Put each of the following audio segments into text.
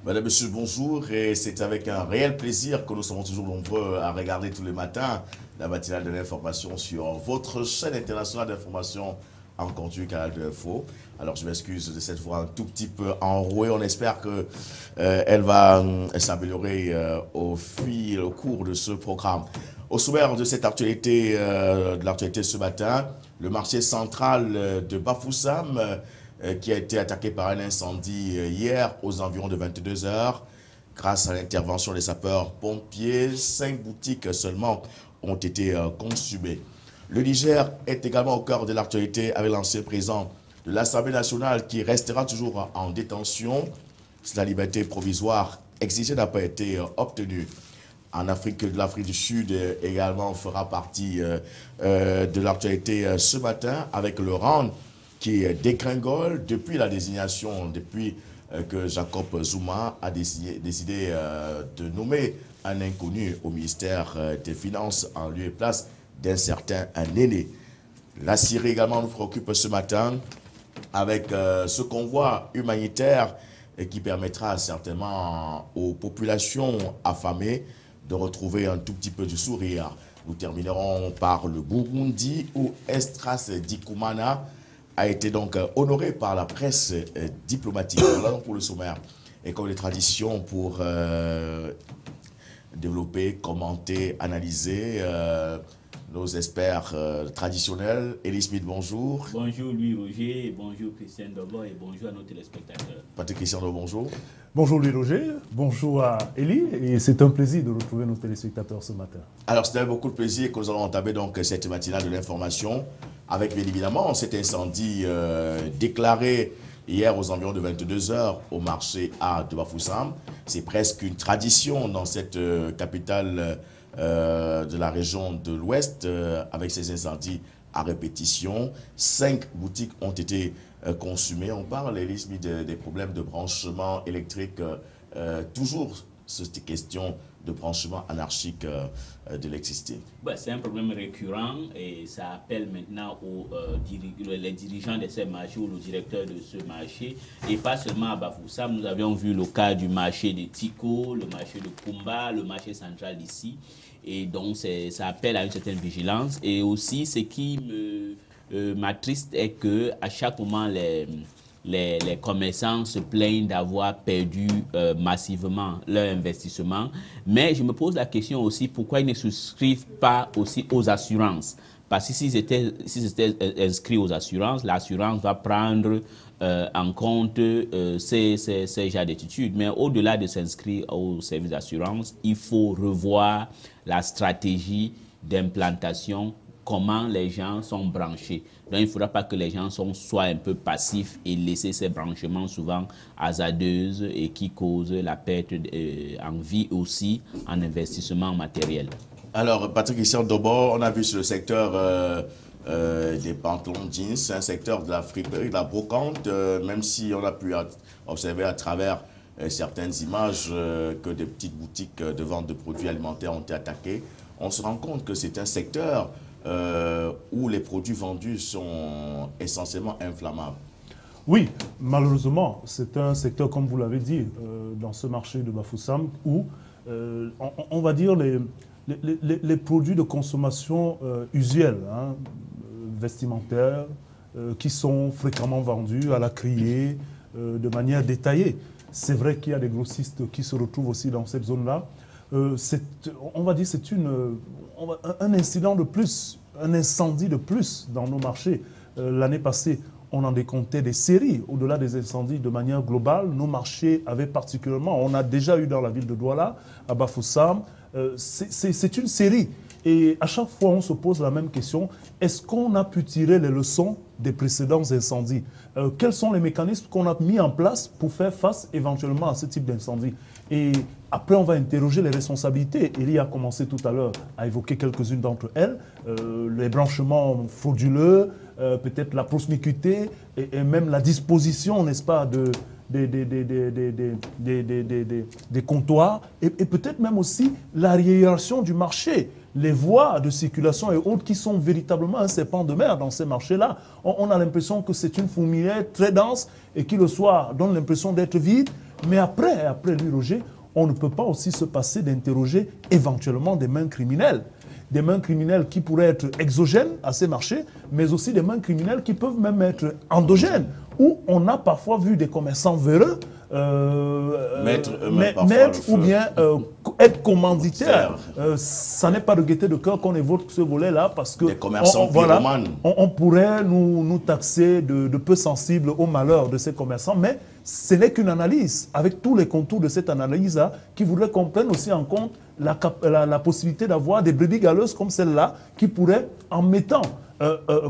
Madame, Monsieur, bonjour. Et c'est avec un réel plaisir que nous sommes toujours nombreux à regarder tous les matins la matinale de l'information sur votre chaîne internationale d'information en continu Canal de Info. Alors, je m'excuse de cette fois un tout petit peu enrouée. On espère que elle va s'améliorer au cours de ce programme. Au sommaire de cette actualité, ce matin, le marché central de Bafoussam, qui a été attaqué par un incendie hier aux environs de 22 h. Grâce à l'intervention des sapeurs-pompiers, 5 boutiques seulement ont été consumées. Le Niger est également au cœur de l'actualité avec l'ancien président de l'Assemblée nationale qui restera toujours en détention. La liberté provisoire exigée n'a pas été obtenue. En Afrique, l'Afrique du Sud également fera partie de l'actualité ce matin avec le RAN qui dégringole depuis la désignation, depuis que Jacob Zuma a décidé de nommer un inconnu au ministère des Finances en lieu et place d'un certain Néné. La Syrie également nous préoccupe ce matin avec ce convoi humanitaire qui permettra certainement aux populations affamées de retrouver un tout petit peu de sourire. Nous terminerons par le Burundi où Estras Dikoumana a été donc honoré par la presse diplomatique. Voilà donc pour le sommaire. Et comme les traditions pour développer, commenter, analyser nos experts traditionnels. Elie Smith, bonjour. Bonjour Louis-Roger, bonjour Christian Dobo et bonjour à nos téléspectateurs. Patrick Christian Dobo, bonjour. Bonjour Louis-Roger, bonjour à Elie et c'est un plaisir de retrouver nos téléspectateurs ce matin. Alors c'est avec beaucoup de plaisir que nous allons entamer donc cette matinale de l'information avec bien évidemment cet incendie déclaré hier aux environs de 22 h au marché A de Bafoussam. C'est presque une tradition dans cette capitale de la région de l'Ouest avec ces incendies à répétition. 5 boutiques ont été consumées. On parle, Elie, des problèmes de branchement électrique. Toujours cette question de branchement anarchique de l'électricité. C'est un problème récurrent et ça appelle maintenant les dirigeants de ces marchés ou le directeur de ce marché. Et pas seulement à Bafoussam, nous avions vu le cas du marché de Tiko, le marché de Kumba, le marché central ici. Et donc ça appelle à une certaine vigilance. Et aussi ce qui m'attriste est qu'à chaque moment les commerçants se plaignent d'avoir perdu massivement leur investissement. Mais je me pose la question aussi, pourquoi ils ne souscrivent pas aussi aux assurances? Parce que s'ils étaient inscrits aux assurances, l'assurance va prendre en compte ces genres d'études. Mais au-delà de s'inscrire au service d'assurance, il faut revoir la stratégie d'implantation, comment les gens sont branchés. Donc, il ne faudra pas que les gens soient un peu passifs et laisser ces branchements souvent hasardeux et qui causent la perte en vie aussi, en investissement matériel. Alors, Patrick Christian Dobo, on a vu sur le secteur des pantalons jeans, c'est un secteur de la friperie, de la brocante, même si on a pu observer à travers certaines images que des petites boutiques de vente de produits alimentaires ont été attaquées. On se rend compte que c'est un secteur où les produits vendus sont essentiellement inflammables. Oui, malheureusement, c'est un secteur, comme vous l'avez dit, dans ce marché de Bafoussam, où on va dire les produits de consommation usuels, hein, vestimentaires, qui sont fréquemment vendus à la criée, de manière détaillée. C'est vrai qu'il y a des grossistes qui se retrouvent aussi dans cette zone-là. On va dire c'est un incident de plus, un incendie de plus dans nos marchés. L'année passée, on en décomptait des séries. Au-delà des incendies, de manière globale, nos marchés avaient particulièrement, on a déjà eu dans la ville de Douala, à Bafoussam, c'est une série. Et à chaque fois, on se pose la même question. Est-ce qu'on a pu tirer les leçons des précédents incendies? Quels sont les mécanismes qu'on a mis en place pour faire face éventuellement à ce type d'incendie? Et après, on va interroger les responsabilités. Elie a commencé tout à l'heure à évoquer quelques-unes d'entre elles. Les branchements frauduleux, peut-être la promiscuité et même la disposition, n'est-ce pas, des comptoirs et peut-être même aussi l'arriération du marché, les voies de circulation et autres qui sont véritablement un serpent de mer dans ces marchés-là. On a l'impression que c'est une fourmilière très dense et qui le soir donne l'impression d'être vide Mais après lui, Roger, on ne peut pas aussi se passer d'interroger éventuellement des mains criminelles. Des mains criminelles qui pourraient être exogènes à ces marchés, mais aussi des mains criminelles qui peuvent même être endogènes, où on a parfois vu des commerçants véreux mettre ou bien être commanditaires. Ça n'est pas de gaieté de cœur qu'on évoque ce volet-là, parce que des commerçants on pourrait nous taxer de peu sensibles au malheur de ces commerçants, mais ce n'est qu'une analyse, avec tous les contours de cette analyse-là, qui voudrait qu'on prenne aussi en compte la possibilité d'avoir des brebis galeuses comme celle-là, qui pourraient, en mettant,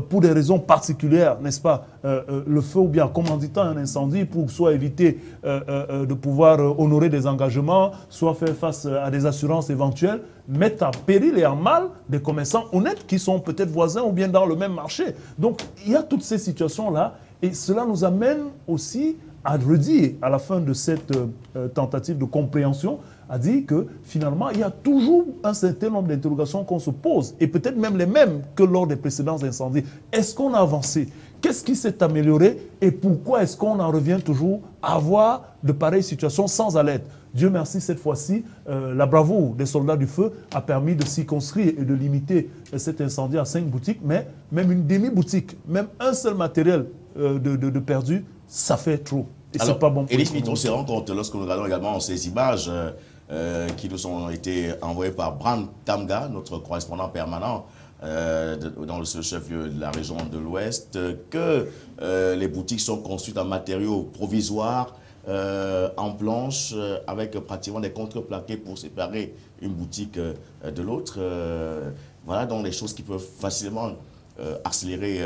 pour des raisons particulières, n'est-ce pas, le feu ou bien en commanditant un incendie pour soit éviter de pouvoir honorer des engagements, soit faire face à des assurances éventuelles, mettre en péril et en mal des commerçants honnêtes qui sont peut-être voisins ou bien dans le même marché. Donc, il y a toutes ces situations-là, et cela nous amène aussi à redire, à la fin de cette tentative de compréhension, a dit que finalement, il y a toujours un certain nombre d'interrogations qu'on se pose, et peut-être même les mêmes que lors des précédents incendies. Est-ce qu'on a avancé? Qu'est-ce qui s'est amélioré? Et pourquoi est-ce qu'on en revient toujours à avoir de pareilles situations sans alerte? Dieu merci, cette fois-ci, la bravoure des soldats du feu a permis de circonscrire et de limiter cet incendie à 5 boutiques, mais même une demi-boutique, même un seul matériel de perdu, ça fait trop. Et c'est pas bon pour Élise Mitton se rend compte, lorsque nous regardons également ces images qui nous ont été envoyées par Bran Tamga, notre correspondant permanent dans le chef-lieu de la région de l'Ouest, que les boutiques sont construites en matériaux provisoires, en planches, avec pratiquement des contreplaqués pour séparer une boutique de l'autre. Voilà donc les choses qui peuvent facilement accélérer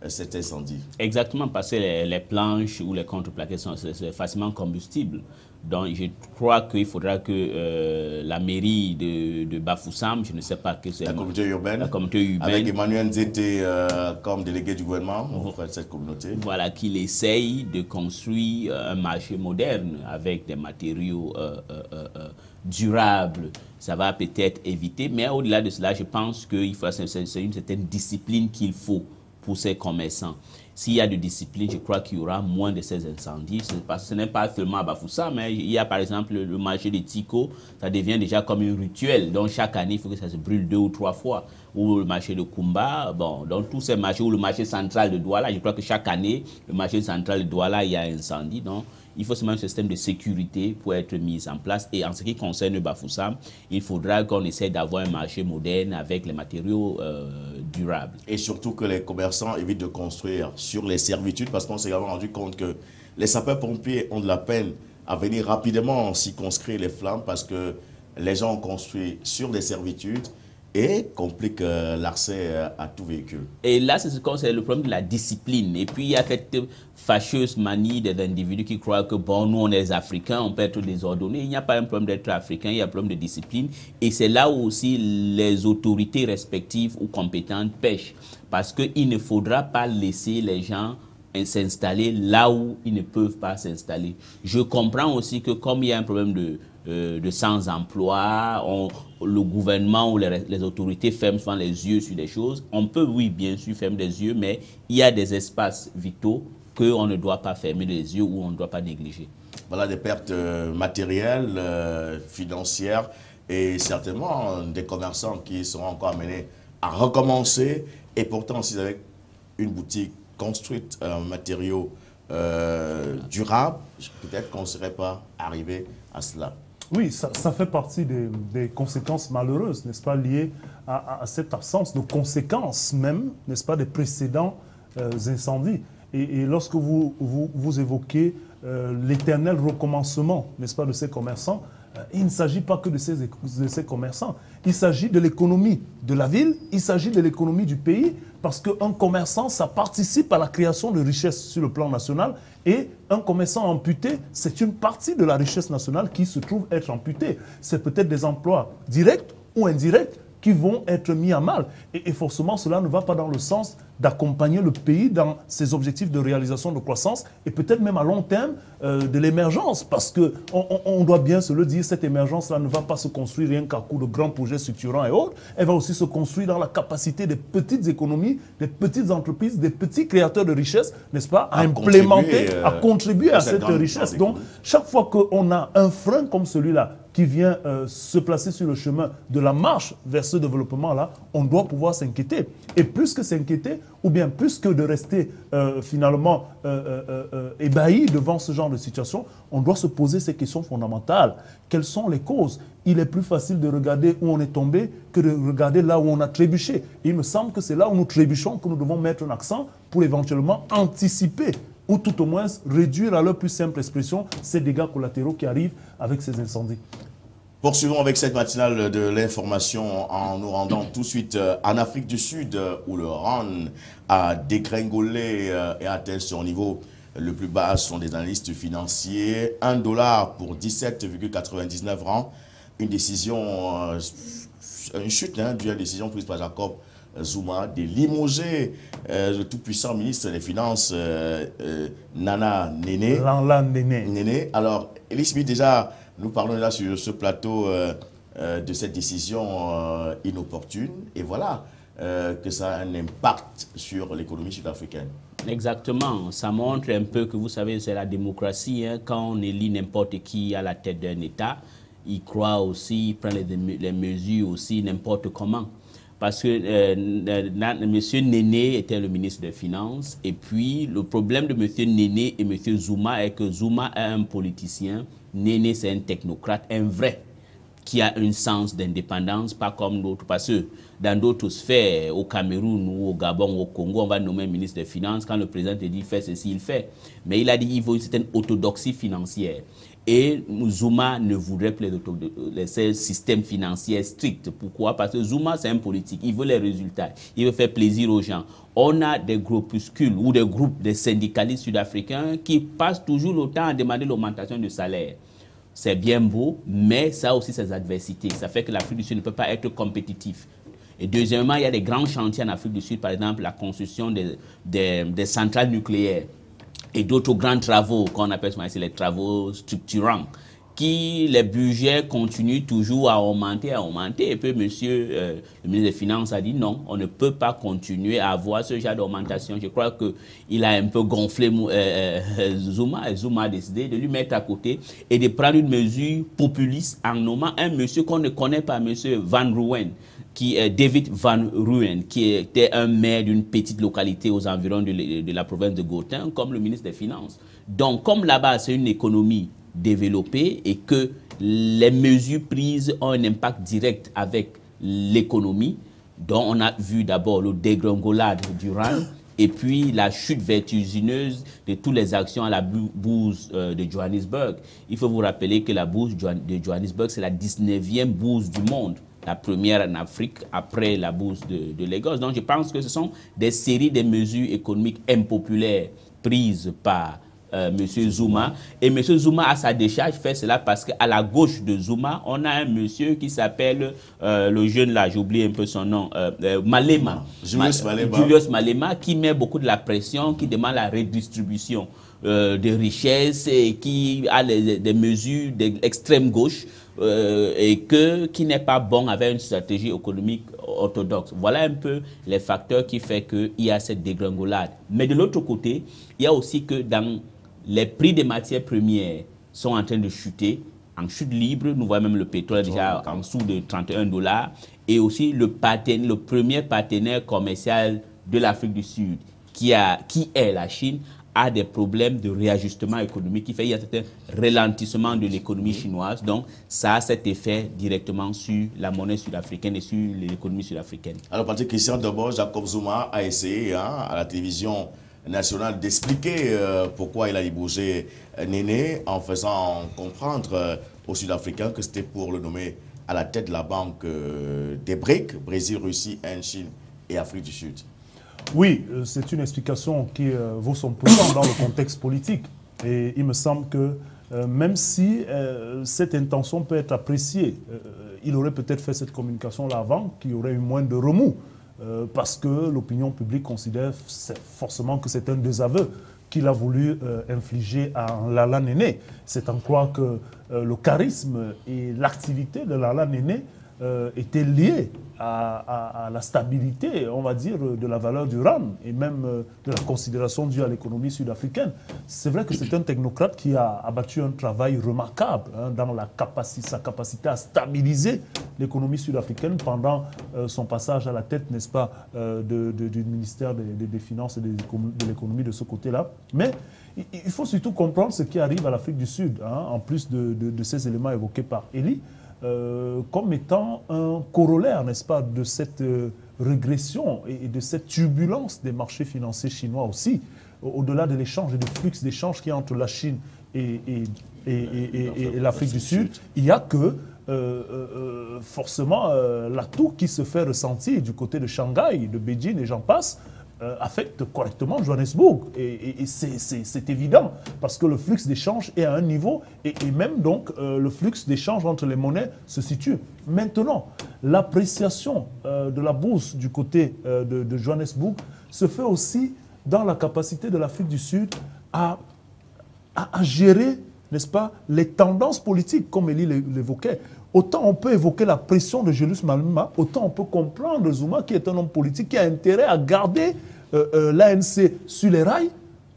cet incendie. Exactement, parce que les planches ou les contreplaqués sont facilement combustibles. Donc je crois qu'il faudra que la mairie de Bafoussam, je ne sais pas que c'est... La communauté urbaine, avec Emmanuel Nzete comme délégué du gouvernement auprès de cette communauté. Voilà, qu'il essaye de construire un marché moderne avec des matériaux durables. Ça va peut-être éviter, mais au-delà de cela, je pense que c'est une certaine discipline qu'il faut pour ces commerçants. S'il y a de discipline, je crois qu'il y aura moins de ces incendies. Ce n'est pas seulement à Bafoussam, mais il y a par exemple le marché de Tiko, ça devient déjà comme un rituel. Donc chaque année, il faut que ça se brûle 2 ou 3 fois. Ou le marché de Kumba, bon, dans tous ces marchés, ou le marché central de Douala, je crois que chaque année, le marché central de Douala, il y a un incendie. Donc il faut seulement un système de sécurité pour être mis en place. Et en ce qui concerne Bafoussam, il faudra qu'on essaie d'avoir un marché moderne avec les matériaux durables. Et surtout que les commerçants évitent de construire sur les servitudes, parce qu'on s'est également rendu compte que les sapeurs-pompiers ont de la peine à venir rapidement circonscrire les flammes, parce que les gens ont construit sur des servitudes et complique l'accès à tout véhicule. Et là, c'est le problème de la discipline. Et puis, il y a cette fâcheuse manie des individus qui croient que, bon, nous, on est Africains, on peut être désordonnés. Il n'y a pas un problème d'être Africain, il y a un problème de discipline. Et c'est là où aussi les autorités respectives ou compétentes pêchent. Parce qu'il ne faudra pas laisser les gens s'installer là où ils ne peuvent pas s'installer. Je comprends aussi que comme il y a un problème de sans-emploi, le gouvernement ou les autorités ferment souvent les yeux sur des choses. On peut, oui, bien sûr, fermer les yeux, mais il y a des espaces vitaux qu'on ne doit pas fermer les yeux ou on ne doit pas négliger. Voilà des pertes matérielles, financières et certainement des commerçants qui seront encore amenés à recommencer. Et pourtant, s'ils avaient une boutique construite en matériaux durables, peut-être qu'on ne serait pas arrivé à cela. Oui, ça fait partie des conséquences malheureuses, n'est-ce pas, liées à cette absence de conséquences même, n'est-ce pas, des précédents incendies. Et lorsque vous évoquez l'éternel recommencement, n'est-ce pas, de ces commerçants, il ne s'agit pas que de ces commerçants. Il s'agit de l'économie de la ville, il s'agit de l'économie du pays, parce qu'un commerçant, ça participe à la création de richesses sur le plan national, et un commerçant amputé, c'est une partie de la richesse nationale qui se trouve être amputée. C'est peut-être des emplois directs ou indirects qui vont être mis à mal. Et forcément, cela ne va pas dans le sens d'accompagner le pays dans ses objectifs de réalisation de croissance et peut-être même à long terme de l'émergence. Parce qu'on doit bien se le dire, cette émergence-là ne va pas se construire rien qu'à coup de grands projets structurants et autres. Elle va aussi se construire dans la capacité des petites économies, des petites entreprises, des petits créateurs de richesse, n'est-ce pas, à implémenter, à contribuer à cette richesse. Donc, chaque fois qu'on a un frein comme celui-là, qui vient se placer sur le chemin de la marche vers ce développement-là, on doit pouvoir s'inquiéter. Et plus que s'inquiéter, ou bien plus que de rester finalement ébahi devant ce genre de situation, on doit se poser ces questions fondamentales. Quelles sont les causes? Il est plus facile de regarder où on est tombé que de regarder là où on a trébuché. Et il me semble que c'est là où nous trébuchons que nous devons mettre un accent pour éventuellement anticiper ou tout au moins réduire à leur plus simple expression ces dégâts collatéraux qui arrivent avec ces incendies. Poursuivons avec cette matinale de l'information en nous rendant tout de suite en Afrique du Sud où le rand a dégringolé et atteint son niveau le plus bas sont des analystes financiers. $1 pour 17,99 rands. Une décision, une chute due à une décision prise par Jacob Zuma de limoger le tout-puissant ministre des Finances Nana Nene. Nene. Alors, Elie Smith, déjà, nous parlons là sur ce plateau de cette décision inopportune. Et voilà que ça a un impact sur l'économie sud-africaine. Exactement. Ça montre un peu que, vous savez, c'est la démocratie. Hein. Quand on élit n'importe qui à la tête d'un État, il croit aussi, il prend les mesures aussi n'importe comment. Parce que M. Néné était le ministre des Finances. Et puis, le problème de M. Néné et M. Zuma est que Zuma est un politicien. Néné, c'est un technocrate, un vrai, qui a un sens d'indépendance, pas comme d'autres. Parce que dans d'autres sphères, au Cameroun ou au Gabon, au Congo, on va nommer un ministre des Finances. Quand le président te dit fais ceci, il fait. Mais il a dit qu'il faut une certaine orthodoxie financière. Et Zuma ne voudrait plus les systèmes financiers stricts. Pourquoi? Parce que Zuma, c'est un politique. Il veut les résultats. Il veut faire plaisir aux gens. On a des groupuscules ou des groupes de syndicalistes sud-africains qui passent toujours le temps à demander l'augmentation du salaire. C'est bien beau, mais ça a aussi ses adversités. Ça fait que l'Afrique du Sud ne peut pas être compétitif. Et deuxièmement, il y a des grands chantiers en Afrique du Sud, par exemple la construction des centrales nucléaires et d'autres grands travaux qu'on appelle les travaux structurants, qui les budgets continuent toujours à augmenter, Et puis le ministre des Finances a dit non, on ne peut pas continuer à avoir ce genre d'augmentation. Je crois qu'il a un peu gonflé Zuma, et Zuma a décidé de lui mettre à côté et de prendre une mesure populiste en nommant un monsieur qu'on ne connaît pas, monsieur Van Rooyen, qui est David Van Rooyen, qui était un maire d'une petite localité aux environs de la province de Gauteng, comme le ministre des Finances. Donc, comme là-bas, c'est une économie développée et que les mesures prises ont un impact direct avec l'économie, dont on a vu d'abord le dégringolade du rand et puis la chute vertigineuse de toutes les actions à la bourse de Johannesburg. Il faut vous rappeler que la bourse de Johannesburg, c'est la 19e bourse du monde. La première en Afrique, après la bourse de Lagos. Donc je pense que ce sont des séries de mesures économiques impopulaires prises par M. Zuma. Et M. Zuma, à sa décharge, fait cela parce qu'à la gauche de Zuma, on a un monsieur qui s'appelle, le jeune là, j'oublie un peu son nom, Malema. Julius Malema, qui met beaucoup de la pression, qui demande la redistribution de richesses et qui a des mesures d'extrême gauche et qui n'est pas bon avec une stratégie économique orthodoxe. Voilà un peu les facteurs qui font qu'il y a cette dégringolade. Mais de l'autre côté, il y a aussi que dans les prix des matières premières sont en train de chuter, en chute libre. Nous voyons même le pétrole déjà en dessous de $31. Et aussi le premier partenaire commercial de l'Afrique du Sud, qui est la Chine, a des problèmes de réajustement économique qui fait qu'il y a un ralentissement de l'économie chinoise. Donc, ça a cet effet directement sur la monnaie sud-africaine et sur l'économie sud-africaine. Alors, Patrick Christian, d'abord, Jacob Zuma a essayé à la télévision nationale d'expliquer pourquoi il a limogé Néné en faisant comprendre aux Sud-Africains que c'était pour le nommer à la tête de la banque des BRICS, Brésil, Russie, Inde, Chine et Afrique du Sud. Oui, c'est une explication qui vaut son pesant dans le contexte politique. Et il me semble que même si cette intention peut être appréciée. Il aurait peut-être fait cette communication-là avant, qu'il y aurait eu moins de remous, parce que l'opinion publique considère forcément que c'est un désaveu qu'il a voulu infliger à Lala Néné. C'est en croire que le charisme et l'activité de Lala Néné étaient liés à la stabilité, on va dire, de la valeur du rand et même de la considération due à l'économie sud-africaine. C'est vrai que c'est un technocrate qui a abattu un travail remarquable dans sa capacité à stabiliser l'économie sud-africaine pendant son passage à la tête, n'est-ce pas, du ministère des Finances et de l'économie de ce côté-là. Mais il faut surtout comprendre ce qui arrive à l'Afrique du Sud, en plus de ces éléments évoqués par Elie, comme étant un corollaire, n'est-ce pas, de cette régression et de cette turbulence des marchés financiers chinois aussi, au-delà de l'échange et du flux d'échange qu'il y a entre la Chine et l'Afrique du Sud. Il y a que forcément l'atout qui se fait ressentir du côté de Shanghai, de Beijing et j'en passe, affecte correctement Johannesburg. Et c'est évident, parce que le flux d'échange est à un niveau, et même donc le flux d'échange entre les monnaies se situe. Maintenant, l'appréciation de la bourse du côté de Johannesburg se fait aussi dans la capacité de l'Afrique du Sud à gérer, n'est-ce pas, les tendances politiques, comme Elie l'évoquait. Autant on peut évoquer la pression de Julius Malema, autant on peut comprendre Zuma, qui est un homme politique, qui a intérêt à garder l'ANC sur les rails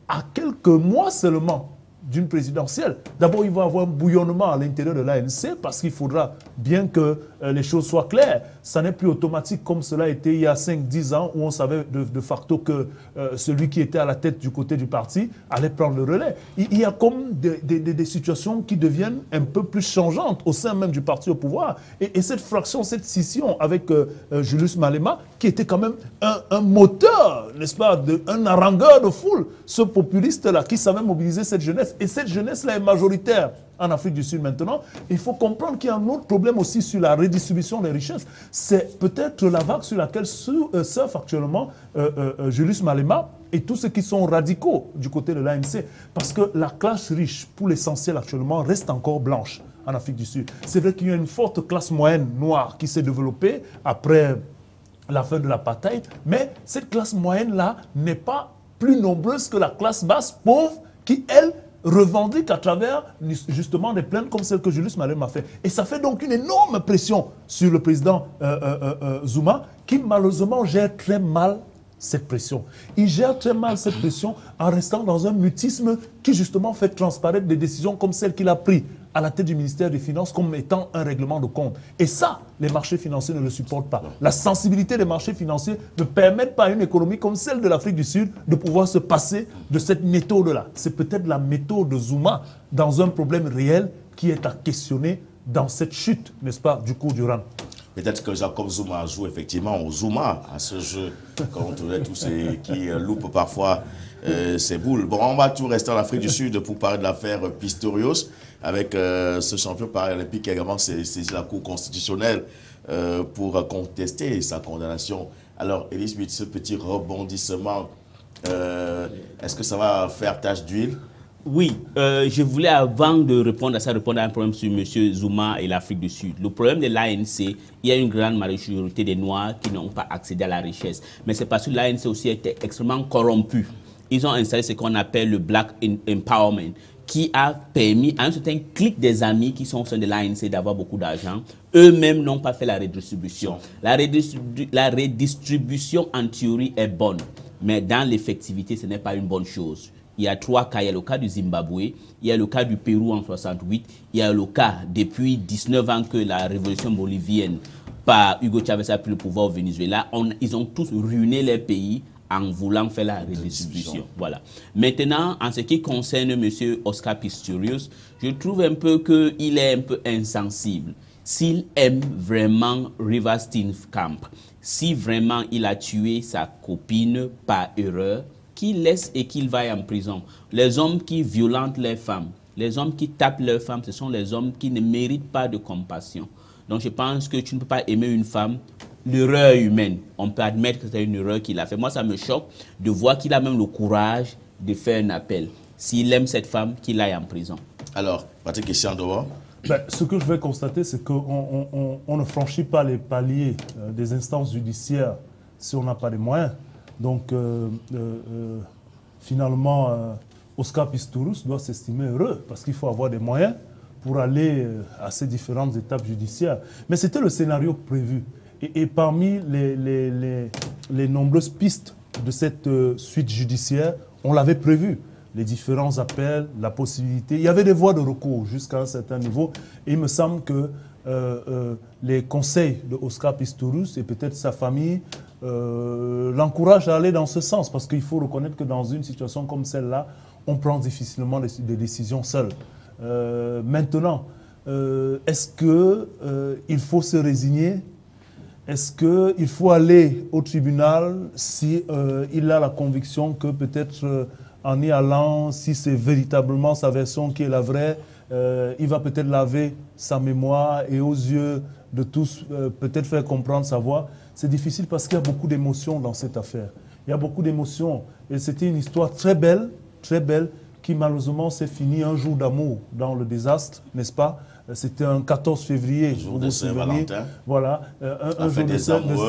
à quelques mois seulement d'une présidentielle. D'abord, il va y avoir un bouillonnement à l'intérieur de l'ANC parce qu'il faudra bien que les choses soient claires. Ça n'est plus automatique comme cela a été il y a 5-10 ans où on savait de facto que celui qui était à la tête du côté du parti allait prendre le relais. Il y a comme des situations qui deviennent un peu plus changeantes au sein même du parti au pouvoir. Et cette fraction, cette scission avec Julius Malema, qui était quand même un moteur, n'est-ce pas, un harangueur de foule, ce populiste-là qui savait mobiliser cette jeunesse. Et cette jeunesse-là est majoritaire en Afrique du Sud maintenant. Il faut comprendre qu'il y a un autre problème aussi sur la redistribution des richesses. C'est peut-être la vague sur laquelle surfe actuellement Julius Malema et tous ceux qui sont radicaux du côté de l'ANC. Parce que la classe riche, pour l'essentiel actuellement, reste encore blanche en Afrique du Sud. C'est vrai qu'il y a une forte classe moyenne noire qui s'est développée après la fin de l'apartheid, mais cette classe moyenne-là n'est pas plus nombreuse que la classe basse pauvre qui, elle, revendique à travers justement des plaintes comme celle que Julius Malema a fait. Et ça fait donc une énorme pression sur le président Zuma, qui malheureusement gère très mal cette pression. Il gère très mal cette pression en restant dans un mutisme qui justement fait transparaître des décisions comme celle qu'il a prises à la tête du ministère des Finances comme étant un règlement de compte. Et ça, les marchés financiers ne le supportent pas. La sensibilité des marchés financiers ne permet pas à une économie comme celle de l'Afrique du Sud de pouvoir se passer de cette méthode-là. C'est peut-être la méthode de Zuma dans un problème réel qui est à questionner dans cette chute, n'est-ce pas, du cours du rand. Peut-être que Jacob Zuma joue effectivement au Zuma à ce jeu, contre tous ceux qui loupent parfois ses boules. Bon, on va tout rester en Afrique du Sud pour parler de l'affaire Pistorius, avec ce champion paralympique qui a également saisi la Cour constitutionnelle pour contester sa condamnation. Alors, Elie Smith, ce petit rebondissement, est-ce que ça va faire tache d'huile? Oui, je voulais, avant de répondre à ça, répondre à un problème sur M. Zuma et l'Afrique du Sud. Le problème de l'ANC, il y a une grande majorité des Noirs qui n'ont pas accédé à la richesse. Mais c'est parce que l'ANC aussi était extrêmement corrompu. Ils ont installé ce qu'on appelle le Black Empowerment, qui a permis à un certain clic des amis qui sont au sein de l'ANC d'avoir beaucoup d'argent. Eux-mêmes n'ont pas fait la redistribution. La redistribution, en théorie, est bonne. Mais dans l'effectivité, ce n'est pas une bonne chose. Il y a 3 cas. Il y a le cas du Zimbabwe, il y a le cas du Pérou en 68, il y a le cas depuis 19 ans que la révolution bolivienne par Hugo Chavez a pris le pouvoir au Venezuela. Ils ont tous ruiné les pays en voulant faire la redistribution. Voilà. Maintenant, en ce qui concerne M. Oscar Pistorius, je trouve un peu qu'il est un peu insensible. S'il aime vraiment Reeva Steenkamp, si vraiment il a tué sa copine par erreur, qu'il laisse et qu'il vaille en prison. Les hommes qui violentent les femmes, les hommes qui tapent leurs femmes, ce sont les hommes qui ne méritent pas de compassion. Donc je pense que tu ne peux pas aimer une femme, l'erreur humaine. On peut admettre que c'est une erreur qu'il a fait. Moi, ça me choque de voir qu'il a même le courage de faire un appel. S'il aime cette femme, qu'il aille en prison. Alors, Patrick Essiandoa. Ben, ce que je vais constater, c'est qu'on ne franchit pas les paliers des instances judiciaires si on n'a pas les moyens. Donc, finalement, Oscar Pistorius doit s'estimer heureux parce qu'il faut avoir des moyens pour aller à ces différentes étapes judiciaires. Mais c'était le scénario prévu. Et parmi les nombreuses pistes de cette suite judiciaire, on l'avait prévu. Les différents appels, la possibilité. Il y avait des voies de recours jusqu'à un certain niveau. Et il me semble que les conseils de Oscar Pistorius et peut-être sa famille l'encouragent à aller dans ce sens. Parce qu'il faut reconnaître que dans une situation comme celle-là, on prend difficilement des décisions seules. Maintenant, est-ce qu'il faut se résigner? Est-ce qu'il faut aller au tribunal si il a la conviction que peut-être en y allant, si c'est véritablement sa version qui est la vraie, il va peut-être laver sa mémoire et aux yeux de tous peut-être faire comprendre sa voix? C'est difficile parce qu'il y a beaucoup d'émotions dans cette affaire. Il y a beaucoup d'émotions et c'était une histoire très belle, qui malheureusement s'est finie un jour d'amour dans le désastre, n'est-ce pas? C'était un 14 février, jour de Saint-Valentin. Voilà, un jour de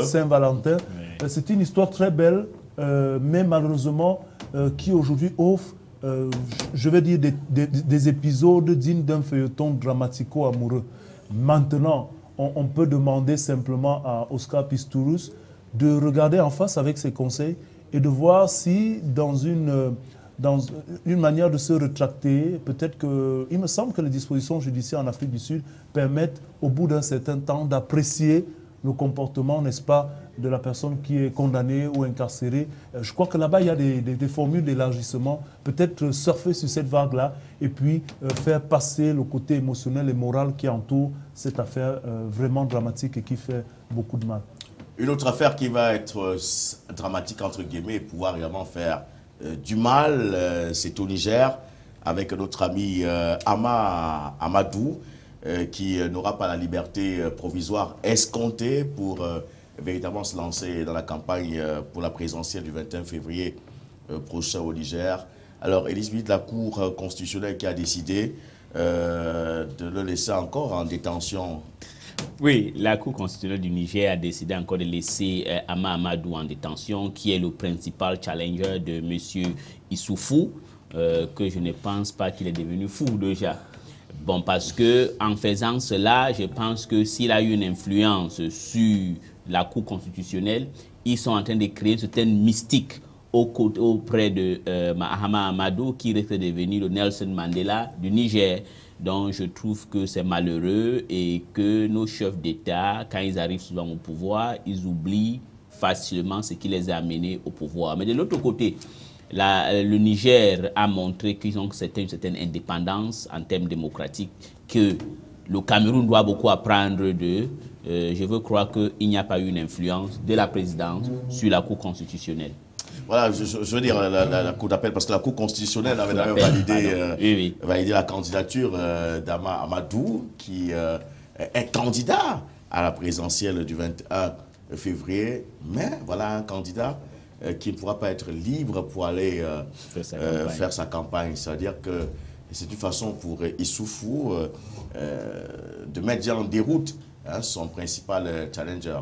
Saint-Valentin. Oui. C'est une histoire très belle, mais malheureusement, qui aujourd'hui offre, je vais dire, des épisodes dignes d'un feuilleton dramatico-amoureux. Maintenant, on peut demander simplement à Oscar Pistorius de regarder en face avec ses conseils et de voir si dans une manière de se rétracter, peut-être que, il me semble que les dispositions judiciaires en Afrique du Sud permettent, au bout d'un certain temps, d'apprécier le comportement, n'est-ce pas, de la personne qui est condamnée ou incarcérée. Je crois que là-bas, il y a des formules d'élargissement. Peut-être surfer sur cette vague-là et puis faire passer le côté émotionnel et moral qui entoure cette affaire vraiment dramatique et qui fait beaucoup de mal. Une autre affaire qui va être dramatique, entre guillemets, et pouvoir également faire du mal, c'est au Niger, avec notre ami Amadou, qui n'aura pas la liberté provisoire escomptée pour véritablement se lancer dans la campagne pour la présidentielle du 21 février prochain au Niger. Alors, Elisabeth, la Cour constitutionnelle qui a décidé de le laisser encore en détention. Oui, la Cour constitutionnelle du Niger a décidé encore de laisser Amadou en détention, qui est le principal challenger de M. Issoufou, que je ne pense pas qu'il est devenu fou déjà. Bon, parce que en faisant cela, je pense que s'il a eu une influence sur la Cour constitutionnelle, ils sont en train de créer une certaine mystique auprès de Mahama Amadou, qui risque de devenir le Nelson Mandela du Niger. Donc je trouve que c'est malheureux et que nos chefs d'État, quand ils arrivent souvent au pouvoir, ils oublient facilement ce qui les a amenés au pouvoir. Mais de l'autre côté, le Niger a montré qu'ils ont une certaine indépendance en termes démocratiques, que le Cameroun doit beaucoup apprendre d'eux. Je veux croire qu'il n'y a pas eu une influence de la présidence sur la Cour constitutionnelle. Voilà, je veux dire la Cour d'appel, parce que la Cour constitutionnelle avait validé la candidature d'Ama Amadou, qui est candidat à la présidentielle du 21 février. Mais voilà un candidat qui ne pourra pas être libre pour aller faire sa campagne. C'est-à-dire que c'est une façon pour Issoufou de mettre en déroute son principal challenger.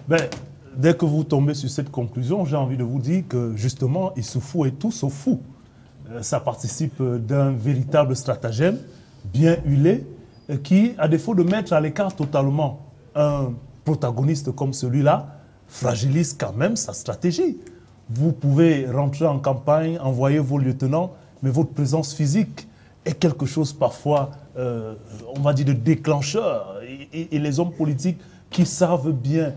Ben, dès que vous tombez sur cette conclusion, j'ai envie de vous dire que justement, Issoufou est tout sauf fou. Ça participe d'un véritable stratagème bien huilé qui, à défaut de mettre à l'écart totalement un protagoniste comme celui-là, fragilise quand même sa stratégie. Vous pouvez rentrer en campagne, envoyer vos lieutenants, mais votre présence physique est quelque chose parfois, on va dire, de déclencheur. Et les hommes politiques qui savent bien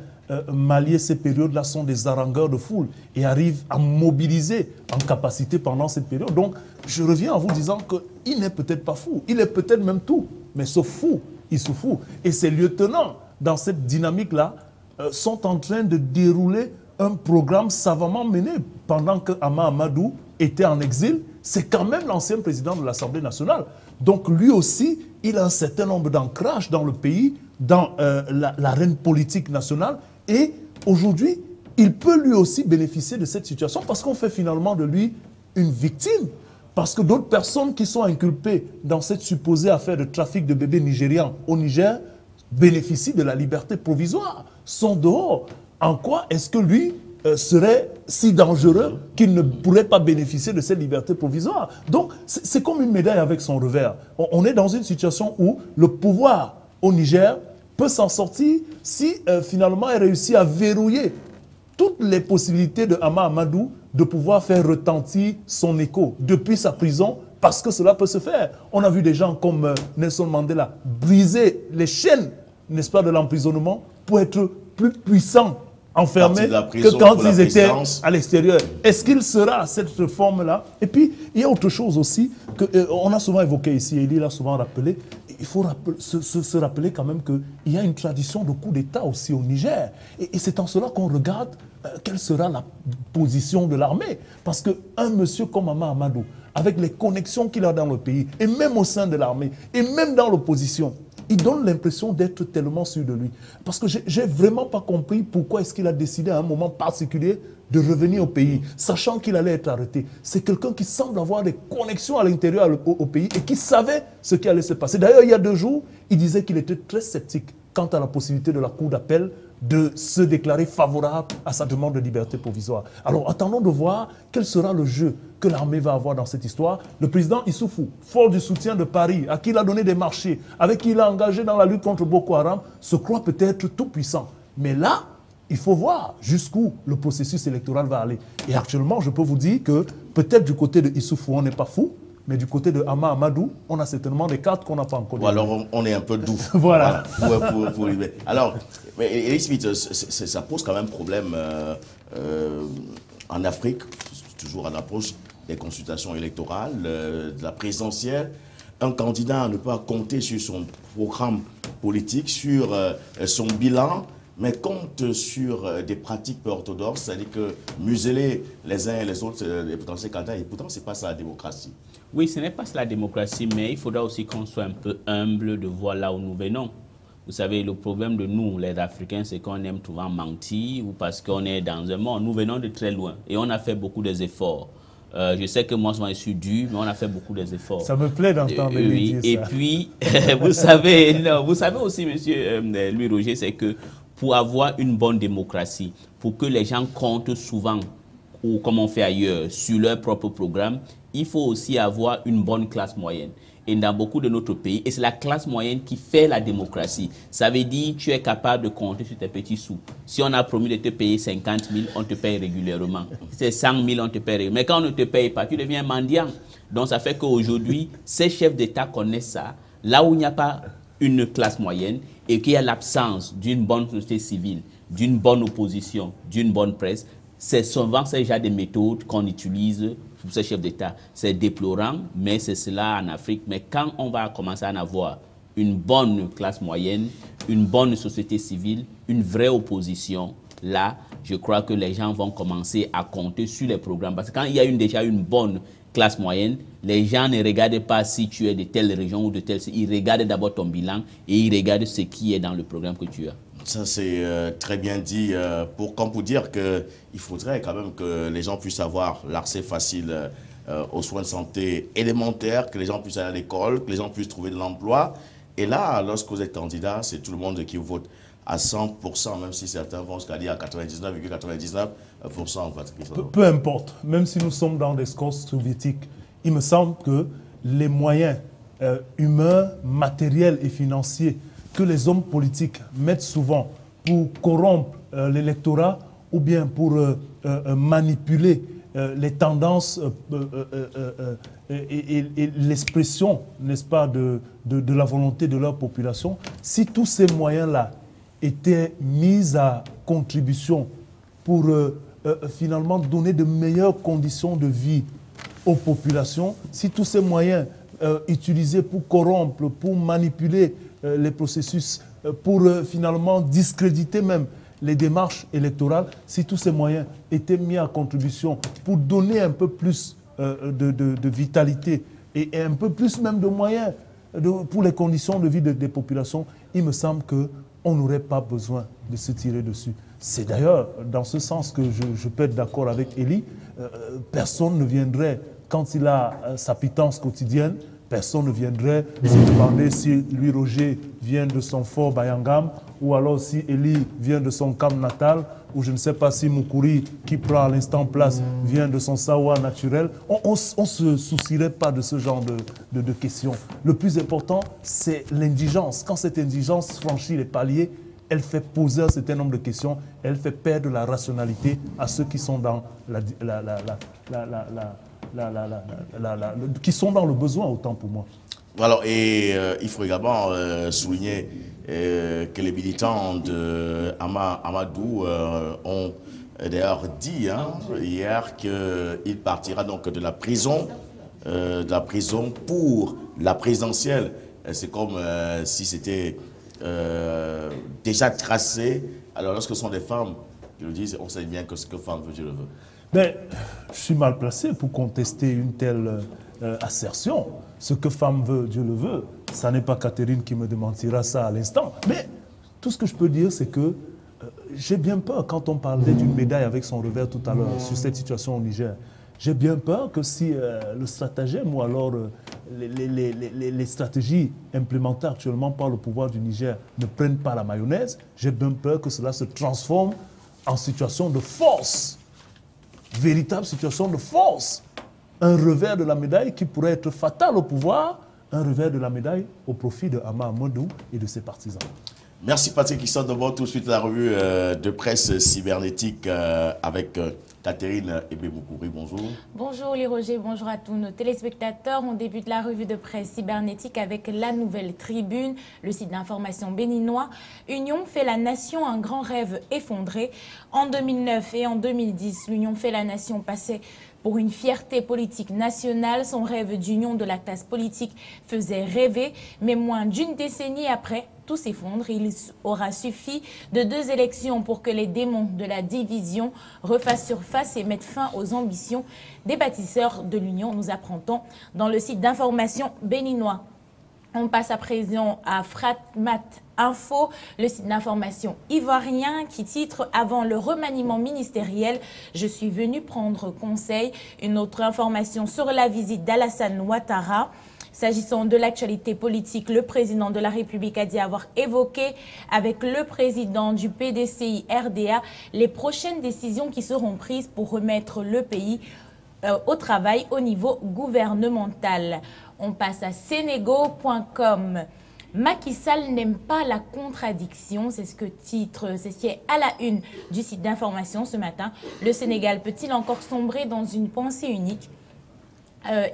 mallier ces périodes-là sont des harangueurs de foule et arrivent à mobiliser en capacité pendant cette période. Donc, je reviens en vous disant qu'il n'est peut-être pas fou, il est peut-être même tout, mais ce fou, il se fout. Et ces lieutenants, dans cette dynamique-là, sont en train de dérouler un programme savamment mené pendant que Amadou était en exil. C'est quand même l'ancien président de l'Assemblée nationale. Donc lui aussi, il a un certain nombre d'ancrages dans le pays, dans l'arène politique nationale. Et aujourd'hui, il peut lui aussi bénéficier de cette situation parce qu'on fait finalement de lui une victime. Parce que d'autres personnes qui sont inculpées dans cette supposée affaire de trafic de bébés nigérians au Niger bénéficient de la liberté provisoire, sont dehors. En quoi est-ce que lui serait si dangereux qu'il ne pourrait pas bénéficier de cette liberté provisoire? Donc, c'est comme une médaille avec son revers. On est dans une situation où le pouvoir au Niger peut s'en sortir si finalement il réussit à verrouiller toutes les possibilités de Hama Amadou de pouvoir faire retentir son écho depuis sa prison, parce que cela peut se faire. On a vu des gens comme Nelson Mandela briser les chaînes, n'est-ce pas, de l'emprisonnement pour être plus puissants enfermés que quand ils étaient à l'extérieur. Est-ce qu'il sera cette réforme-là? Et puis, il y a autre chose aussi qu'on a souvent évoqué ici, Elie l'a souvent rappelé. Il faut se rappeler quand même qu'il y a une tradition de coup d'État aussi au Niger. Et c'est en cela qu'on regarde quelle sera la position de l'armée. Parce qu'un monsieur comme Hama Amadou, avec les connexions qu'il a dans le pays, et même au sein de l'armée, et même dans l'opposition, il donne l'impression d'être tellement sûr de lui. Parce que j'ai vraiment pas compris pourquoi est-ce qu'il a décidé à un moment particulier de revenir au pays, sachant qu'il allait être arrêté. C'est quelqu'un qui semble avoir des connexions à l'intérieur au pays et qui savait ce qui allait se passer. D'ailleurs, il y a 2 jours, il disait qu'il était très sceptique quant à la possibilité de la Cour d'appel de se déclarer favorable à sa demande de liberté provisoire. Alors, attendons de voir quel sera le jeu que l'armée va avoir dans cette histoire. Le président Issoufou, fort du soutien de Paris, à qui il a donné des marchés, avec qui il a engagé dans la lutte contre Boko Haram, se croit peut-être tout puissant. Mais là, il faut voir jusqu'où le processus électoral va aller. Et actuellement, je peux vous dire que peut-être du côté de Issoufou, on n'est pas fou, mais du côté de Hama Amadou, on a certainement des cartes qu'on n'a pas encore. Ou alors on est un peu doux. Voilà. Pour alors, Elie Smith, ça pose quand même problème en Afrique, toujours à l'approche des consultations électorales, de la présidentielle. Un candidat ne peut pas compter sur son programme politique, sur son bilan, mais compte sur des pratiques peu orthodoxes, c'est-à-dire que museler les uns et les autres, les potentiels candidats, et pourtant, ce n'est pas ça la démocratie. Oui, ce n'est pas la démocratie, mais il faudra aussi qu'on soit un peu humble de voir là où nous venons. Vous savez, le problème de nous, les Africains, c'est qu'on aime souvent mentir ou parce qu'on est dans un monde. Nous venons de très loin et on a fait beaucoup d'efforts. Je sais que moi, souvent, je suis dur, mais on a fait beaucoup d'efforts. Ça me plaît d'entendre oui. dire ça. Et puis, vous savez aussi, monsieur Louis Roger, c'est que pour avoir une bonne démocratie, pour que les gens comptent souvent, ou comme on fait ailleurs, sur leur propre programme, il faut aussi avoir une bonne classe moyenne. Et dans beaucoup de notre pays, et c'est la classe moyenne qui fait la démocratie. Ça veut dire que tu es capable de compter sur tes petits sous. Si on a promis de te payer 50 000, on te paye régulièrement. Si c'est 100 000, on te paye régulièrement. Mais quand on ne te paye pas, tu deviens mendiant. Donc ça fait qu'aujourd'hui, ces chefs d'État connaissent ça. Là où il n'y a pas une classe moyenne et qu'il y a l'absence d'une bonne société civile, d'une bonne opposition, d'une bonne presse, c'est souvent ces genres de méthodes qu'on utilise pour ces chefs d'État. C'est déplorant, mais c'est cela en Afrique. Mais quand on va commencer à en avoir une bonne classe moyenne, une bonne société civile, une vraie opposition, là, je crois que les gens vont commencer à compter sur les programmes. Parce que quand il y a déjà une bonne classe moyenne, les gens ne regardent pas si tu es de telle région ou de telle... Ils regardent d'abord ton bilan et ils regardent ce qui est dans le programme que tu as. Ça, c'est très bien dit. Comme pour dire qu'il faudrait quand même que les gens puissent avoir l'accès facile aux soins de santé élémentaires, que les gens puissent aller à l'école, que les gens puissent trouver de l'emploi. Et là, lorsque vous êtes candidat, c'est tout le monde qui vote à 100%, même si certains vont jusqu'à dire à 99,99%. Peu importe, même si nous sommes dans des scores soviétiques, il me semble que les moyens humains, matériels et financiers que les hommes politiques mettent souvent pour corrompre l'électorat ou bien pour manipuler les tendances et l'expression, n'est-ce pas, de la volonté de leur population, si tous ces moyens-là étaient mis à contribution pour finalement donner de meilleures conditions de vie aux populations, si tous ces moyens utilisés pour corrompre, pour manipuler les processus, pour finalement discréditer même les démarches électorales, si tous ces moyens étaient mis à contribution pour donner un peu plus de vitalité et un peu plus même de moyens pour les conditions de vie des populations, il me semble qu'on n'aurait pas besoin de se tirer dessus. C'est d'ailleurs dans ce sens que je peux être d'accord avec Elie. Personne ne viendrait quand il a sa pitance quotidienne, personne ne viendrait se demander si lui, Roger, vient de son fort Bayangam, ou alors si Eli vient de son camp natal, ou je ne sais pas si Moukouri, qui prend à l'instant place, vient de son sawa naturel. On ne se soucierait pas de ce genre de questions. Le plus important, c'est l'indigence. Quand cette indigence franchit les paliers, elle fait poser un certain nombre de questions, elle fait perdre la rationalité à ceux qui sont dans qui sont dans le besoin, autant pour moi. Alors, et il faut également souligner que les militants de Amadou ont d'ailleurs dit hier qu'il partira donc de la prison pour la présidentielle. C'est comme si c'était déjà tracé. Alors, lorsque ce sont des femmes qui le disent, on sait bien que ce que femme veut, Dieu le veut. Mais je suis mal placé pour contester une telle assertion. Ce que femme veut, Dieu le veut. Ça n'est pas Catherine qui me démentira ça à l'instant. Mais tout ce que je peux dire, c'est que j'ai bien peur, quand on parlait d'une médaille avec son revers tout à l'heure, sur cette situation au Niger, j'ai bien peur que si le stratagème ou alors les stratégies implémentées actuellement par le pouvoir du Niger ne prennent pas la mayonnaise, j'ai bien peur que cela se transforme en situation de force. Véritable situation de force. Un revers de la médaille qui pourrait être fatal au pouvoir, un revers de la médaille au profit de Ama Amadou et de ses partisans. Merci Patrick Kisson. D'abord, tout de suite la revue de presse cybernétique avec Catherine Ebé-Moukouri. Bonjour. Bonjour les Roger, bonjour à tous nos téléspectateurs. On débute la revue de presse cybernétique avec la Nouvelle Tribune, le site d'information béninois. Union fait la nation un grand rêve effondré. En 2009 et en 2010, l'Union fait la nation passait pour une fierté politique nationale. Son rêve d'union de la classe politique faisait rêver, mais moins d'une décennie après, tout s'effondre. Il aura suffi de 2 élections pour que les démons de la division refassent surface et mettent fin aux ambitions des bâtisseurs de l'Union, nous apprend-on dans le site d'information béninois. On passe à présent à Fratmat Info, le site d'information ivoirien qui titre « Avant le remaniement ministériel, je suis venu prendre conseil ». Une autre information sur la visite d'Alassane Ouattara. S'agissant de l'actualité politique, le président de la République a dit avoir évoqué avec le président du PDCI RDA les prochaines décisions qui seront prises pour remettre le pays au travail au niveau gouvernemental. On passe à senego.com. Macky Sall n'aime pas la contradiction, c'est ce qui est à la une du site d'information ce matin. Le Sénégal peut-il encore sombrer dans une pensée unique ?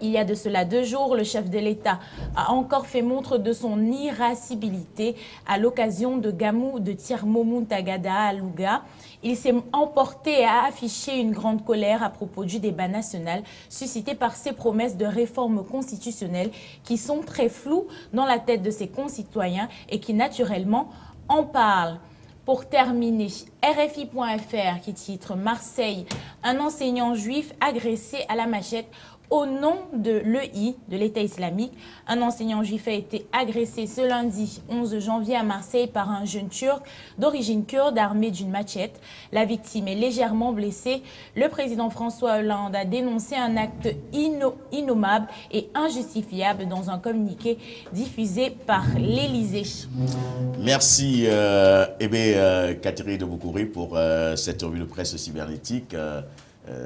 Il y a de cela 2 jours, le chef de l'État a encore fait montre de son irascibilité à l'occasion de Gamou de Tirmomou Tagada à Louga. Il s'est emporté et a affiché une grande colère à propos du débat national suscité par ses promesses de réforme constitutionnelle qui sont très floues dans la tête de ses concitoyens et qui naturellement en parlent. Pour terminer, RFI.fr qui titre « Marseille, un enseignant juif agressé à la machette » au nom de l'EI, de l'État islamique. Un enseignant juif a été agressé ce lundi 11 janvier à Marseille par un jeune turc d'origine kurde armé d'une machette. La victime est légèrement blessée. Le président François Hollande a dénoncé un acte innommable et injustifiable dans un communiqué diffusé par l'Élysée. Merci Catherine de Moukouri pour cette revue de presse cybernétique.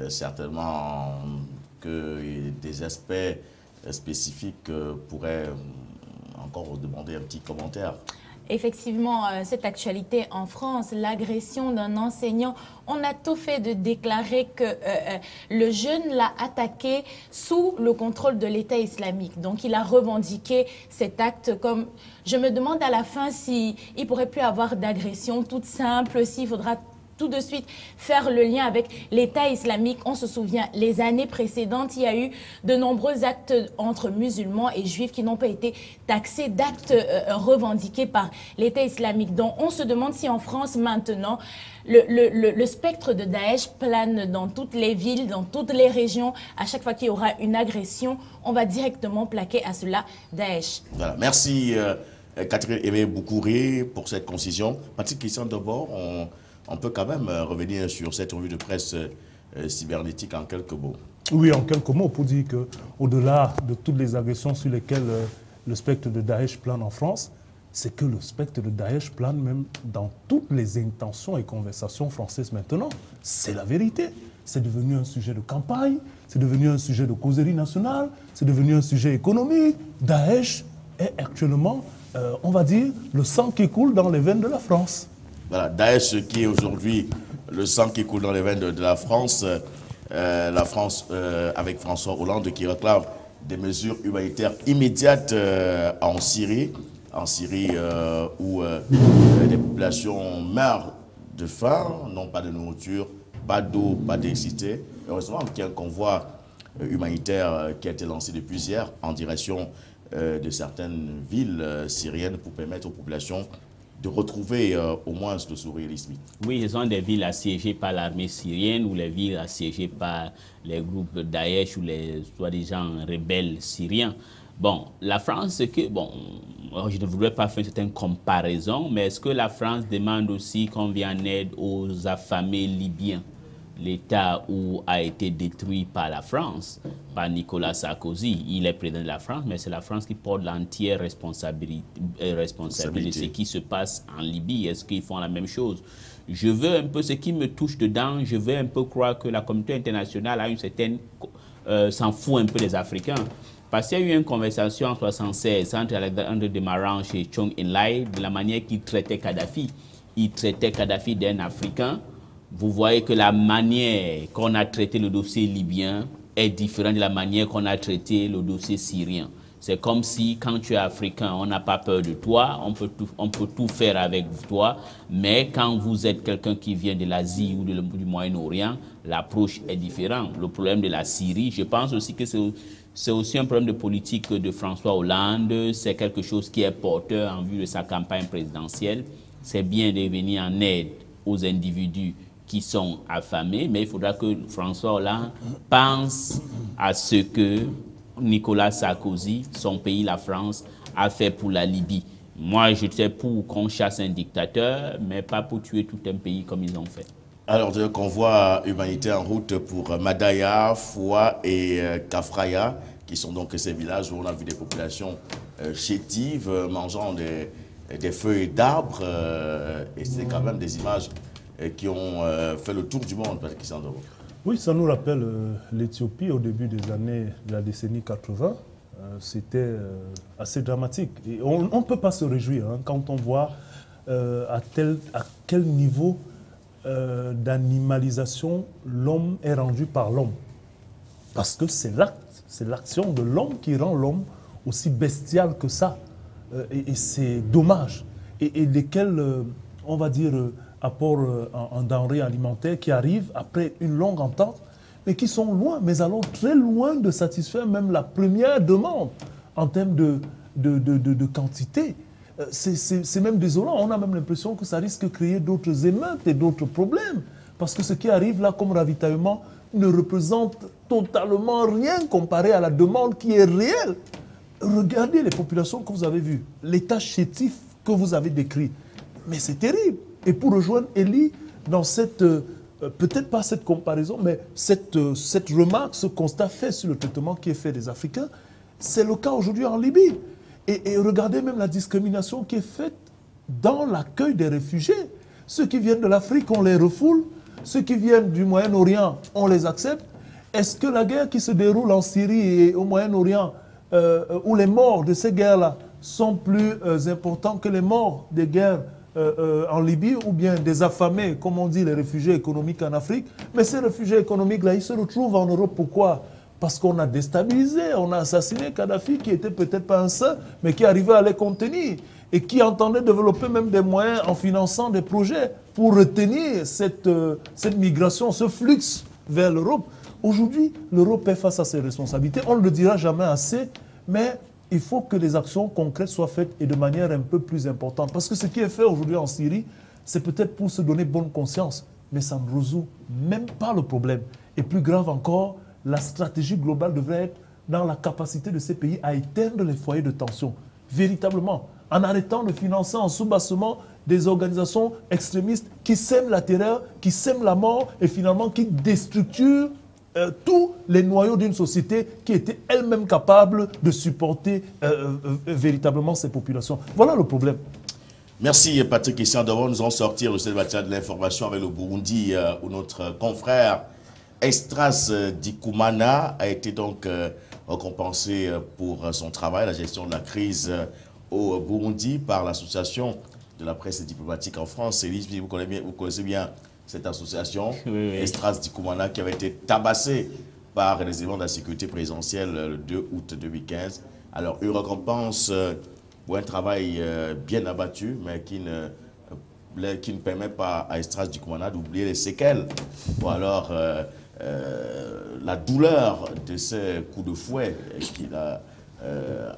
Certainement que des aspects spécifiques pourraient encore demander un petit commentaire. Effectivement, cette actualité en France, l'agression d'un enseignant, on a tout fait de déclarer que le jeune l'a attaqué sous le contrôle de l'État islamique. Donc, il a revendiqué cet acte comme... Je me demande à la fin s'il pourrait plus avoir d'agression toute simple, s'il faudra tout de suite faire le lien avec l'État islamique. On se souvient, les années précédentes, il y a eu de nombreux actes entre musulmans et juifs qui n'ont pas été taxés d'actes revendiqués par l'État islamique. Donc on se demande si en France maintenant, le spectre de Daesh plane dans toutes les villes, dans toutes les régions. À chaque fois qu'il y aura une agression, on va directement plaquer à cela Daesh. Voilà, merci Catherine Ebé-Moukouri pour cette concision. Patrick Kisson, d'abord, on peut quand même revenir sur cette revue de presse cybernétique en quelques mots. Oui, en quelques mots, pour dire qu'au-delà de toutes les agressions sur lesquelles le spectre de Daesh plane en France, c'est que le spectre de Daesh plane même dans toutes les intentions et conversations françaises maintenant. C'est la vérité. C'est devenu un sujet de campagne, c'est devenu un sujet de causerie nationale, c'est devenu un sujet économique. Daesh est actuellement, on va dire, le sang qui coule dans les veines de la France. Voilà, Daesh qui est aujourd'hui le sang qui coule dans les veines de la France. La France, avec François Hollande, qui réclame des mesures humanitaires immédiates en Syrie où les populations meurent de faim, n'ont pas de nourriture, pas d'eau, pas d'électricité. Heureusement qu'il y a un convoi humanitaire qui a été lancé depuis hier en direction de certaines villes syriennes pour permettre aux populations de retrouver au moins le surréalisme. Oui, ce sont des villes assiégées par l'armée syrienne ou les villes assiégées par les groupes Daesh ou les soi-disant rebelles syriens. Bon, la France, je ne voudrais pas faire une certaine comparaison, mais est-ce que la France demande aussi qu'on vienne en aide aux affamés libyens? L'État où a été détruit par la France, par Nicolas Sarkozy. Il est président de la France, mais c'est la France qui porte l'entière responsabilité de ce qui se passe en Libye. Est-ce qu'ils font la même chose? Je veux un peu, ce qui me touche dedans, je veux un peu croire que la communauté internationale a une certaine... s'en fout un peu des Africains. Parce qu'il y a eu une conversation en 1976 entre Alexandre Demarange et Chong En-lai de la manière qu'il traitait Kadhafi. Il traitait Kadhafi d'un Africain. Vous voyez que la manière qu'on a traité le dossier libyen est différente de la manière qu'on a traité le dossier syrien. C'est comme si, quand tu es africain, on n'a pas peur de toi, on peut tout faire avec toi, mais quand vous êtes quelqu'un qui vient de l'Asie ou du Moyen-Orient, l'approche est différente. Le problème de la Syrie, je pense aussi que c'est aussi un problème de politique de François Hollande, c'est quelque chose qui est porteur en vue de sa campagne présidentielle. C'est bien de venir en aide aux individus qui sont affamés, mais il faudra que François Hollande pense à ce que Nicolas Sarkozy, son pays, la France, a fait pour la Libye. Moi, je suis pour qu'on chasse un dictateur, mais pas pour tuer tout un pays comme ils ont fait. Alors, un convoi humanitaire en route pour Madaya, Foua et Kafraya, qui sont donc ces villages où on a vu des populations chétives, mangeant des feuilles d'arbres, et c'est quand même des images qui ont fait le tour du monde, Christian Doro. Oui, ça nous rappelle l'Éthiopie au début des années de la décennie 80. C'était assez dramatique. Et on ne peut pas se réjouir hein, quand on voit à quel niveau d'animalisation l'homme est rendu par l'homme. Parce que c'est l'acte, c'est l'action de l'homme qui rend l'homme aussi bestial que ça. Et c'est dommage. Et lesquels, on va dire, apports en denrées alimentaires qui arrivent après une longue entente, mais qui sont loin, mais alors très loin de satisfaire même la première demande en termes de quantité. C'est même désolant. On a même l'impression que ça risque de créer d'autres émeutes et d'autres problèmes. Parce que ce qui arrive là comme ravitaillement ne représente totalement rien comparé à la demande qui est réelle. Regardez les populations que vous avez vues, l'état chétif que vous avez décrit. Mais c'est terrible. Et pour rejoindre Elie dans cette, peut-être pas cette comparaison, mais cette remarque, ce constat fait sur le traitement qui est fait des Africains, c'est le cas aujourd'hui en Libye. Et regardez même la discrimination qui est faite dans l'accueil des réfugiés. Ceux qui viennent de l'Afrique, on les refoule. Ceux qui viennent du Moyen-Orient, on les accepte. Est-ce que la guerre qui se déroule en Syrie et au Moyen-Orient, où les morts de ces guerres-là sont plus importants que les morts des guerres en Libye, ou bien des affamés, comme on dit, les réfugiés économiques en Afrique? Mais ces réfugiés économiques-là, ils se retrouvent en Europe. Pourquoi? Parce qu'on a déstabilisé, on a assassiné Kadhafi, qui était peut-être pas un saint, mais qui arrivait à les contenir et qui entendait développer même des moyens en finançant des projets pour retenir cette migration, ce flux vers l'Europe. Aujourd'hui, l'Europe est face à ses responsabilités. On ne le dira jamais assez, mais il faut que les actions concrètes soient faites et de manière un peu plus importante. Parce que ce qui est fait aujourd'hui en Syrie, c'est peut-être pour se donner bonne conscience, mais ça ne résout même pas le problème. Et plus grave encore, la stratégie globale devrait être dans la capacité de ces pays à éteindre les foyers de tension, véritablement, en arrêtant de financer en sous-bassement des organisations extrémistes qui sèment la terreur, qui sèment la mort et finalement qui déstructurent tous les noyaux d'une société qui était elle-même capable de supporter véritablement ces populations. Voilà le problème. Merci Patrick Christian. D'abord, nous allons sortir de cette matière de l'information avec le Burundi, où notre confrère Estras Dikumana a été donc récompensé pour son travail, la gestion de la crise au Burundi par l'association de la presse diplomatique en France. Élise, vous connaissez bien cette association, oui. Estras Dikumana, qui avait été tabassée par les éléments de la sécurité présidentielle le 2 août 2015. Alors, une récompense pour un travail bien abattu, mais qui ne permet pas à Estras Dikumana d'oublier les séquelles, ou alors la douleur de ces coups de fouet qu'il a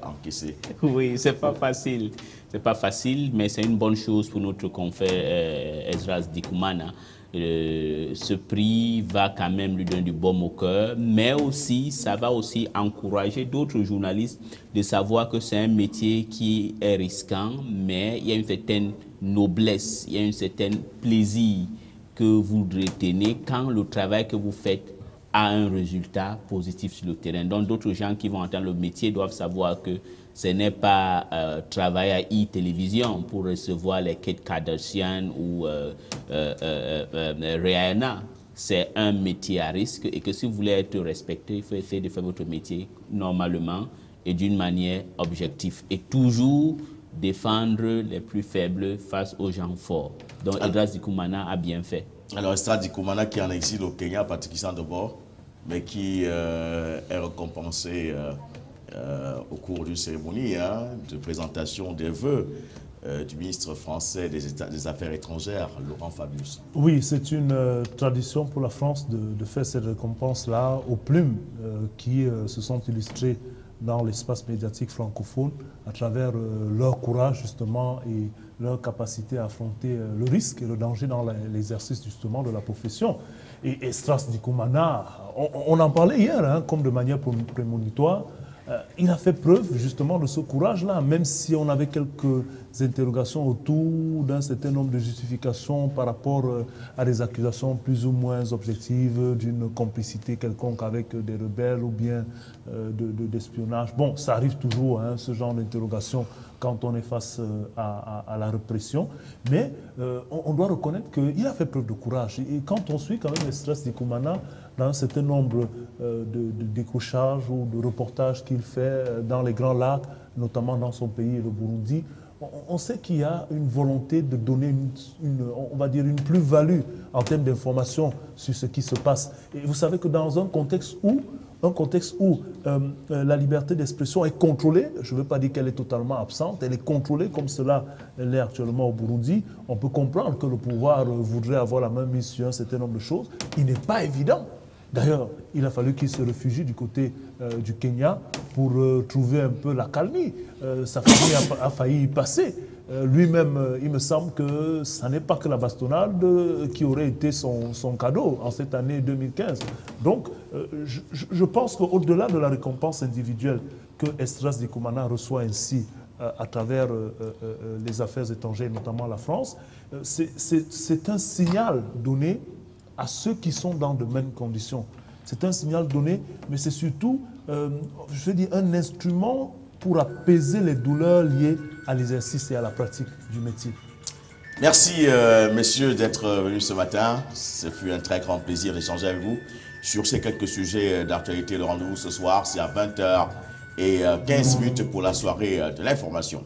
encaissés. Oui, c'est pas facile. C'est pas facile, mais c'est une bonne chose pour notre confrère Estras Dikumana. Ce prix va quand même lui donner du baume au cœur, mais aussi, ça va aussi encourager d'autres journalistes de savoir que c'est un métier qui est risquant, mais il y a une certaine noblesse, il y a un certain plaisir que vous retenez quand le travail que vous faites a un résultat positif sur le terrain. Donc d'autres gens qui vont entendre le métier doivent savoir que ce n'est pas travailler à e-télévision pour recevoir les Kate Kardashian ou Rihanna. C'est un métier à risque et que si vous voulez être respecté, il faut essayer de faire votre métier normalement et d'une manière objective. Et toujours défendre les plus faibles face aux gens forts. Donc Estras Dikumana a bien fait. Alors Estras Dikumana qui est en exil au Kenya, Patrick Christian d'abord, mais qui est récompensé au cours d'une cérémonie de présentation des vœux du ministre français des Affaires étrangères, Laurent Fabius. Oui, c'est une tradition pour la France de faire cette récompense-là aux plumes qui se sont illustrées dans l'espace médiatique francophone à travers leur courage justement et leur capacité à affronter le risque et le danger dans l'exercice justement de la profession. Et Estras Dikumana, on en parlait hier, comme de manière prémonitoire, il a fait preuve justement de ce courage-là, même si on avait quelques interrogations autour d'un certain nombre de justifications par rapport à des accusations plus ou moins objectives d'une complicité quelconque avec des rebelles ou bien d'espionnage. Bon, ça arrive toujours, ce genre d'interrogation quand on est face à la répression, mais on doit reconnaître qu'il a fait preuve de courage. Et quand on suit quand même Estras Dikumana dans un certain nombre de décrochages ou de reportages qu'il fait dans les Grands Lacs, notamment dans son pays, le Burundi, on sait qu'il y a une volonté de donner on va dire une plus-value en termes d'information sur ce qui se passe. Et vous savez que dans un contexte où la liberté d'expression est contrôlée, je ne veux pas dire qu'elle est totalement absente, elle est contrôlée comme cela l'est actuellement au Burundi, on peut comprendre que le pouvoir voudrait avoir la main mise sur un certain nombre de choses. Il n'est pas évident. D'ailleurs, il a fallu qu'il se réfugie du côté du Kenya pour trouver un peu la calmie. Sa famille a failli y passer. Lui-même, il me semble que ce n'est pas que la bastonnade qui aurait été son cadeau en cette année 2015. Donc, je pense qu'au-delà de la récompense individuelle que Estras Dikumana reçoit ainsi à travers les affaires étrangères, notamment la France, c'est un signal donné à ceux qui sont dans de mêmes conditions. C'est un signal donné, mais c'est surtout, je veux dire, un instrument pour apaiser les douleurs liées à l'exercice et à la pratique du métier. Merci, messieurs, d'être venus ce matin. Ce fut un très grand plaisir d'échanger avec vous sur ces quelques sujets d'actualité. Le rendez-vous ce soir, c'est à 20h et 15 minutes pour la soirée de l'information.